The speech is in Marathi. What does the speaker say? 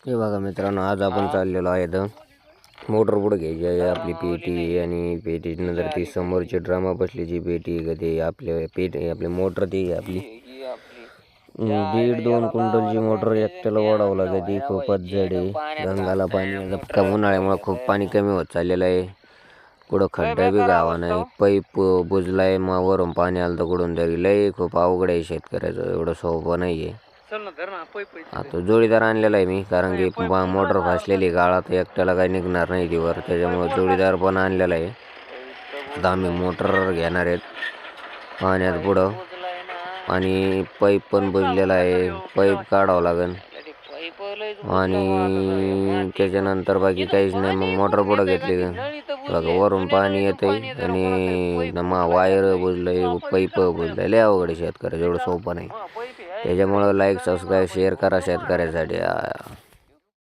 हे बघा मित्रांनो, आज आपण चाललेलो आहे तर मोटर पुढे घ्यायची आहे आपली पेटी आणि पेटीची नंतर ती समोरची ड्रामा बसलीची पेटी का ते आपल्या पेटी आपली मोटर ती आपली 1.5-2 क्विंटलची मोटर एकट्याला ओढावं लागते. ती खूपच जड आहे. गंगाला पाणी आता उन्हाळ्यामुळे खूप पाणी कमी होत चाललेलं आहे. कुठं खड्डा बी गावा नाही, पाईप बुजलाय, मग वरून पाणी आलं तर कुठून तरी. लय खूप अवघड आहे शेतकऱ्याचं, एवढं सोपं नाही आहे. आता जोडीदार आणलेला आहे मी, कारण की मोटर फासलेली गाळात एकट्याला काही निघणार नाही तीवर, त्याच्यामुळे जोडीदार पण आणलेला आहे. आता आम्ही मोटर घेणार आहेत पाण्यात पुढं, आणि पाईप पण बुजलेला आहे, पाईप काढावं लागेल आणि त्याच्यानंतर बाकी काहीच नाही. मग मोटर पुढं घेतली बघा, वरून पाणी येतंय आणि वायर बुजलंय, पाईप बुजलंय. लय अवघड आहे शेतकऱ्याचं, एवढं सोपं नाही. त्याच्यामुळं लाईक सबस्क्राईब शेअर करा शेतकऱ्यासाठी.